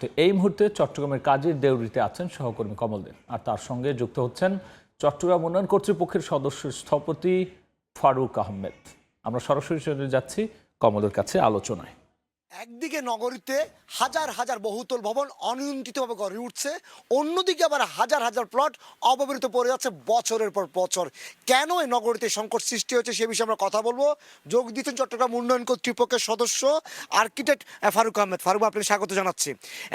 তো এই মুহূর্তে চট্টগ্রামের কাজীর দেউরিতে আছেন সহকর্মী কমল দে, আর তার সঙ্গে যুক্ত হচ্ছেন চট্টগ্রাম উন্নয়ন কর্তৃপক্ষের সদস্য স্থপতি ফারুক আহমেদ। আমরা সরাসরি চলে যাচ্ছি কমলের কাছে আলোচনায়। একদিকে নগরীতে হাজার হাজার বহুতল ভবন অনিয়ন্ত্রিতভাবে গড়ে উঠছে, অন্যদিকে আবার হাজার হাজার প্লট অব্যবহৃত পড়ে যাচ্ছে বছরের পর বছর। কেন এই নগরীতে সংকট সৃষ্টি হয়েছে সে বিষয়ে আমরা কথা বলবো। যোগ দিচ্ছেন চট্টগ্রাম উন্নয়ন কর্তৃপক্ষের সদস্য আর্কিটেক্ট ফারুক আহমেদ। ফারুক, আপনাকে স্বাগত জানাচ্ছি।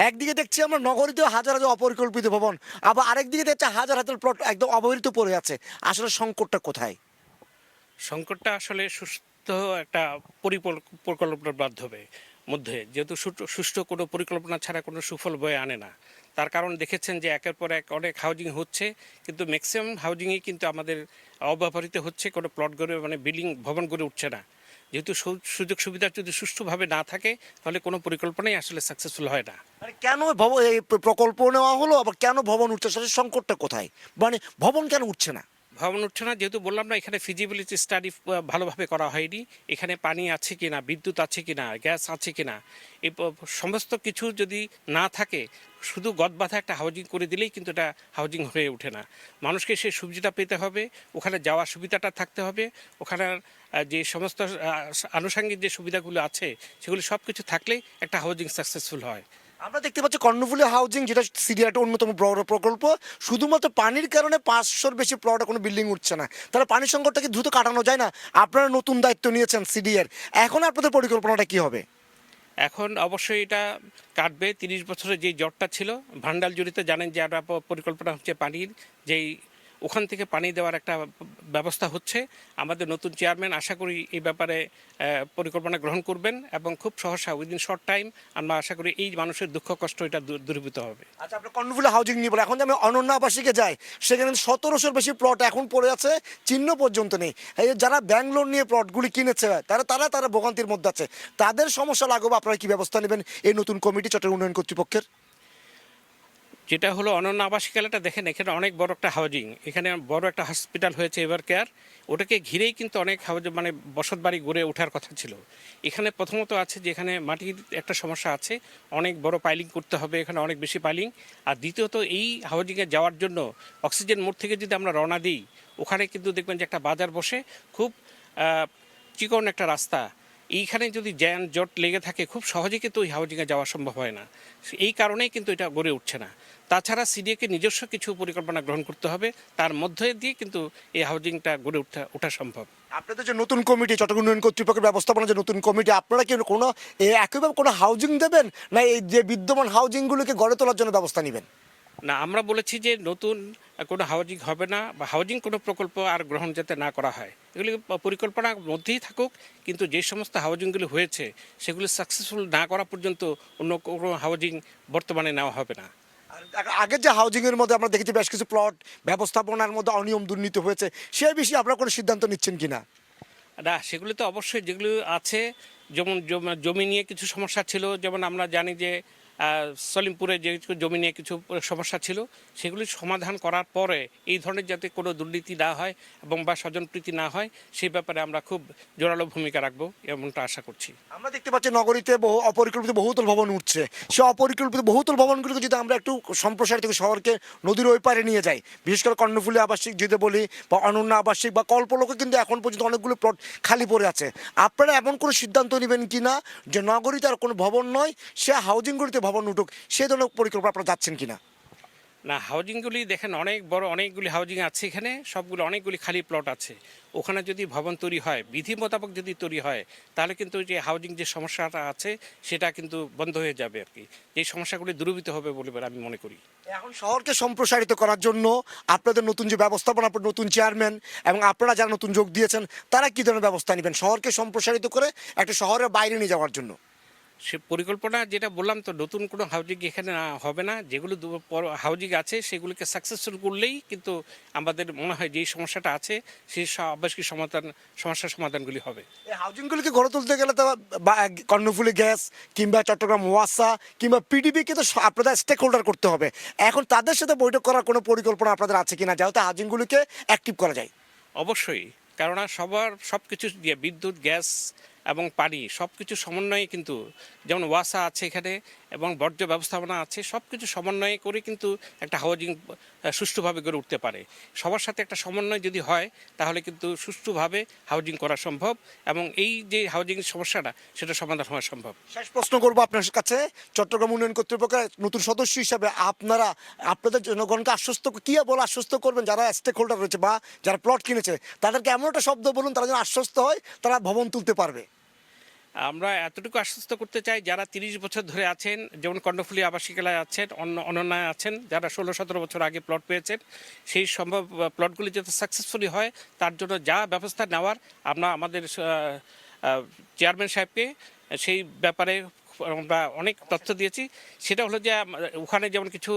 একদিকে দেখছি আমরা নগরীতে হাজার হাজার অপরিকল্পিত ভবন, আবার আরেকদিকে দেখছি হাজার হাজার প্লট একদম অবহেলিত পড়ে আছে। আসলে সংকটটা কোথায়? সংকটটা আসলে সুস্থ একটা পরিকল্পনার মাধ্যমে মধ্যে, যেহেতু সুষ্ঠু কোনো পরিকল্পনা ছাড়া কোনো সুফল বয়ে আনে না। তার কারণ দেখেছেন যে একের পর এক অনেক হাউজিং হচ্ছে, কিন্তু ম্যাক্সিমাম হাউজিংই কিন্তু আমাদের অব্যবহৃত হচ্ছে, কোনো প্লট গড়ে বিল্ডিং ভবন গড়ে উঠছে না। যেহেতু সুযোগ সুবিধা যদি সুষ্ঠুভাবে না থাকে তাহলে কোনো পরিকল্পনাই আসলে সাকসেসফুল হয় না। মানে কেন এই প্রকল্প নেওয়া হলো, আবার কেন ভবন উঠছে, আসলে সংকটটা কোথায়? মানে ভবন কেন উঠছে না? ভবন উঠছে না যেহেতু বললাম না, এখানে ফিজিবিলিটি স্টাডি ভালোভাবে করা হয়নি। এখানে পানি আছে কিনা, বিদ্যুৎ আছে কিনা, গ্যাস আছে কিনা, এই সমস্ত কিছু যদি না থাকে, শুধু গদবাঁধা একটা হাউজিং করে দিলেই কিন্তু এটা হাউজিং হয়ে ওঠে না। মানুষকে সেই সুবিধাটা পেতে হবে, ওখানে যাওয়ার সুবিধাটা থাকতে হবে, ওখানে যে সমস্ত আনুষঙ্গিক যে সুবিধাগুলো আছে সেগুলো সব কিছু থাকলেই একটা হাউজিং সাকসেসফুল হয়। আমরা দেখতে পাচ্ছি কর্ণফুলী হাউজিং, যেটা সিরিয়াটা অন্যতম বড় প্রকল্প, শুধুমাত্র পানির কারণে 500-র বেশি প্লটে কোনো বিল্ডিং উঠছে না। তাহলে পানির সংকটটাকে দ্রুত কাটানো যায় না? আপনারা নতুন দায়িত্ব নিয়েছেন সিডিএর, এখন আপনাদের পরিকল্পনাটা কি হবে? এখন অবশ্যই এটা কাটবে। 30 বছরের যে জটটা ছিল ভান্ডাল জুড়িতে, জানেন যে একটা পরিকল্পনা হচ্ছে পানির, যেই ওখান থেকে পানি দেওয়ার একটা ব্যবস্থা হচ্ছে। আমাদের নতুন চেয়ারম্যান আশা করি এই ব্যাপারে পরিকল্পনা গ্রহণ করবেন এবং খুব সহসা উইদিন শর্ট টাইম আমরা আশা করি এই মানুষের দুঃখ কষ্ট এটা দূরীভূত হবে। আচ্ছা, আপনার কর্ণফুলী হাউজিং নিয়ে বলে, এখন যে আমি অনন্য আবাসিকে যাই, সেখানে 1700-র বেশি প্লট এখন পড়ে আছে, চিহ্ন পর্যন্ত নেই। এই যারা ব্যাংক লোন নিয়ে প্লটগুলি কিনেছে তারা ভোগান্তির মধ্যে আছে। তাদের সমস্যা লাগবে, আপনারা কি ব্যবস্থা নেবেন এই নতুন কমিটি চট্টগ্রাম উন্নয়ন কর্তৃপক্ষের? যেটা হলো অনন্য আবাসিক এলাকাটা, দেখেন এখানে অনেক বড় একটা হাউজিং, এখানে বড় একটা হসপিটাল হয়েছে এভার কেয়ার, ওটাকে ঘিরেই কিন্তু অনেক হাউজিং বসত বাড়ি গড়ে ওঠার কথা ছিল। এখানে প্রথমত আছে যে এখানে মাটির একটা সমস্যা আছে, অনেক বড় পাইলিং করতে হবে, এখানে অনেক বেশি পাইলিং। আর দ্বিতীয়ত এই হাউজিংয়ে যাওয়ার জন্য অক্সিজেন মোড় থেকে যদি আমরা রওনা দিই, ওখানে কিন্তু দেখবেন যে একটা বাজার বসে, খুব চিকন একটা রাস্তা। এইখানে যদি যানজট লেগে থাকে খুব সহজে কিন্তু ওই হাউজিংয়ে যাওয়া সম্ভব হয় না। এই কারণেই কিন্তু এটা গড়ে উঠছে না। তাছাড়া সিডিএকে নিজস্ব কিছু পরিকল্পনা গ্রহণ করতে হবে, তার মধ্যে দিয়ে কিন্তু এই হাউজিংটা গড়ে ওঠা সম্ভব। আপনাদের যে নতুন কমিটি চট্টগ্রাম উন্নয়ন কর্তৃপক্ষের ব্যবস্থাপনা যে নতুন কমিটি, আপনারা কি কোনো একইভাবে কোনো হাউজিং দেবেন, না এই যে বিদ্যমান হাউজিংগুলোকে গড়ে তোলার জন্য ব্যবস্থা নেবেন? না, আমরা বলেছি যে নতুন কোনো হাউজিং হবে না, বা হাউজিং কোনো প্রকল্প আর গ্রহণ যাতে না করা হয়, এগুলি পরিকল্পনার মধ্যেই থাকুক। কিন্তু যে সমস্ত হাউজিংগুলি হয়েছে সেগুলি সাকসেসফুল না করা পর্যন্ত অন্য কোনো হাউজিং বর্তমানে নেওয়া হবে না। আগের যে হাউজিং এর মধ্যে আমরা দেখেছি বেশ কিছু প্লট ব্যবস্থাপনার মধ্যে অনিয়ম দুর্নীতি হয়েছে, সে বিষয়ে আপনারা কোনো সিদ্ধান্ত নিচ্ছেন কিনা? না, সেগুলি তো অবশ্যই যেগুলো আছে, যেমন জমি নিয়ে কিছু সমস্যা ছিল, যেমন আমরা জানি যে সলিমপুরে যে জমি নিয়ে কিছু সমস্যা ছিল, সেগুলি সমাধান করার পরে এই ধরনের যাতে কোনো দুর্নীতি না হয় এবং বা স্বজনপ্রীতি না হয়, সেই ব্যাপারে আমরা খুব জোরালো ভূমিকা রাখবো এমনটা আশা করছি। আমরা দেখতে পাচ্ছি নগরীতে অপরিকল্পিত বহুতল ভবন উঠছে। সে অপরিকল্পিত বহুতল ভবনগুলোকে যদি আমরা একটু সম্প্রসারিত শহরকে নদীর ওই পারে নিয়ে যাই, বিশেষ করে কর্ণফুলী আবাসিক যদি বলি, বা অনন্য আবাসিক বা কল্পলোকে, কিন্তু এখন পর্যন্ত অনেকগুলো প্লট খালি পড়ে আছে। আপনারা এমন কোনো সিদ্ধান্ত নেবেন কি না যে নগরীতে আর কোনো ভবন নয়, সে হাউজিংগুলিতে ভবন উঠুক, সে ধরনের পরিকল্পনা আপনারা যাচ্ছেন কিনা? না, হাউজিংগুলি দেখেন অনেক বড়, অনেকগুলি হাউজিং আছে এখানে, সবগুলো অনেকগুলি খালি প্লট আছে। ওখানে যদি ভবন তৈরি হয়, বিধি মোতাবেক যদি তৈরি হয়, তাহলে কিন্তু যে হাউজিং যে সমস্যাটা আছে সেটা কিন্তু বন্ধ হয়ে যাবে আর কি। এই সমস্যাগুলি দূরীভূত হবে বলে আমি মনে করি। এখন শহরকে সম্প্রসারিত করার জন্য আপনাদের নতুন যে ব্যবস্থাপনা, আপনার নতুন চেয়ারম্যান এবং আপনারা যারা নতুন যোগ দিয়েছেন, তারা কী ধরনের ব্যবস্থা নেবেন শহরকে সম্প্রসারিত করে একটা শহরের বাইরে নিয়ে যাওয়ার জন্য? সে পরিকল্পনা যেটা বললাম, তো নতুন কোনো হাউজিং এখানে হবে না। যেগুলো হাউজিং আছে সেগুলোকে সাকসেসফুল করলেই কিন্তু আমাদের মনে হয় যেই সমস্যাটা আছে সেই আবাসিক সমস্যার সমাধানগুলি হবে। এই হাউজিংগুলিকে গড়ে তুলতে গেলে তো কর্ণফুলী গ্যাস কিংবা চট্টগ্রাম ওয়াসা কিংবা পিডিবিকে তো আপনাদের স্টেক হোল্ডার করতে হবে। এখন তাদের সাথে বৈঠক করার কোনো পরিকল্পনা আপনাদের আছে কিনা, যাতে হাউজিংগুলিকে অ্যাক্টিভ করা যায়? অবশ্যই, কেননা সব কিছু দিয়ে বিদ্যুৎ, গ্যাস এবং পানি সব কিছু সমন্বয়ে কিন্তু, যেমন ওয়াসা আছে এখানে, এবং বর্জ্য ব্যবস্থাপনা আছে, সব কিছু সমন্বয় করে কিন্তু একটা হাউজিং সুষ্ঠুভাবে গড়ে উঠতে পারে। সবার সাথে একটা সমন্বয় যদি হয় তাহলে কিন্তু সুষ্ঠুভাবে হাউজিং করা সম্ভব এবং এই যে হাউজিং সমস্যাটা সেটা সমাধান হওয়া সম্ভব। শেষ প্রশ্ন করবো আপনার কাছে, চট্টগ্রাম উন্নয়ন কর্তৃপক্ষের নতুন সদস্য হিসাবে আপনাদের জনগণকে কি বলে আশ্বস্ত করবেন যারা স্টেক হোল্ডার রয়েছে বা যারা প্লট কিনেছে, তাদেরকে এমন একটা শব্দ বলুন তারা যেন আশ্বস্ত হয় তারা ভবন তুলতে পারবে। আমরা এতটুকু আশ্বস্ত করতে চাই, যারা 30 বছর ধরে আছেন, যেমন কর্ণফুলী আবাসিক এলাকায় আছেন, অনন্যায় আছেন, যারা 16-17 বছর আগে প্লট পেয়েছেন, সেই সম্ভব প্লটগুলি যাতে সাকসেসফুলি হয় তার জন্য যা ব্যবস্থা নেওয়ার আমরা আমাদের চেয়ারম্যান সাহেবকে সেই ব্যাপারে আমরা অনেক তথ্য দিয়েছি। সেটা হলো যে ওখানে যেমন কিছু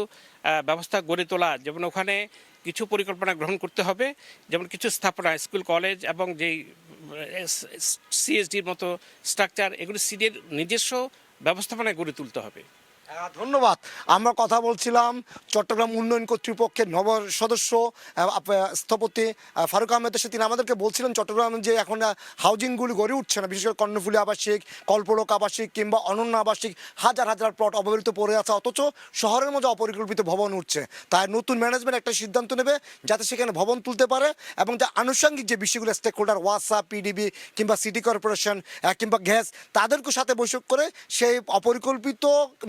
ব্যবস্থা গড়ে তোলা, যেমন ওখানে কিছু পরিকল্পনা গ্রহণ করতে হবে, যেমন কিছু স্থাপনা, স্কুল, কলেজ এবং যেই সিএসডির মতো স্ট্রাকচার, এগুলো সিডির নিজস্ব ব্যবস্থাপনায় গড়ে তুলতে হবে। ধন্যবাদ। আমরা কথা বলছিলাম চট্টগ্রাম উন্নয়ন কর্তৃপক্ষের নব সদস্য স্থপতি ফারুক আহমেদের সাথে। তিনি আমাদেরকে বলছিলেন চট্টগ্রামে যে এখন হাউজিংগুলি গড়ে উঠছে না, বিশেষ করে কর্ণফুলী আবাসিক, কল্পলোক আবাসিক কিংবা অনন্য আবাসিক হাজার হাজার প্লট অব্যবহৃত পড়ে আছে, অথচ শহরের মধ্যে অপরিকল্পিত ভবন উঠছে। তাই নতুন ম্যানেজমেন্ট একটা সিদ্ধান্ত নেবে যাতে সেখানে ভবন তুলতে পারে এবং যে আনুষঙ্গিক যে বিষয়গুলো স্টেক হোল্ডার ওয়াসা, পিডিবি কিংবা সিটি কর্পোরেশন কিংবা গ্যাস, তাদেরকে সাথে বৈঠক করে সেই অপরিকল্পিত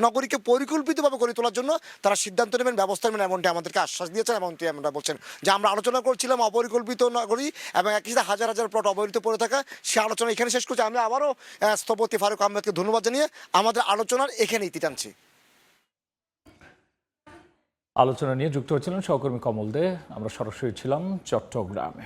নগরীকে পরিকল্পিতভাবে গড়ে তোলার জন্য তারা সিদ্ধান্ত নেবেন, ব্যবস্থা নেবেন, এমনটি আমাদেরকে আশ্বাস দিয়েছেন। এমনটি আমরা বলছেন যে আমরা আলোচনা করছিলাম অপরিকল্পিত নগরী এবং একই সাথে হাজার হাজার প্লট অবহেলিত পড়ে থাকা, সে আলোচনা এখানে শেষ করছি। আমি আবারও স্থপতি ফারুক আহমেদকে ধন্যবাদ জানিয়ে আমাদের আলোচনার এখানে ইতি টানছি। আলোচনা নিয়ে যুক্ত হয়েছিলেন সহকর্মী কমল দে। আমরা সরাসরি ছিলাম চট্টগ্রামে।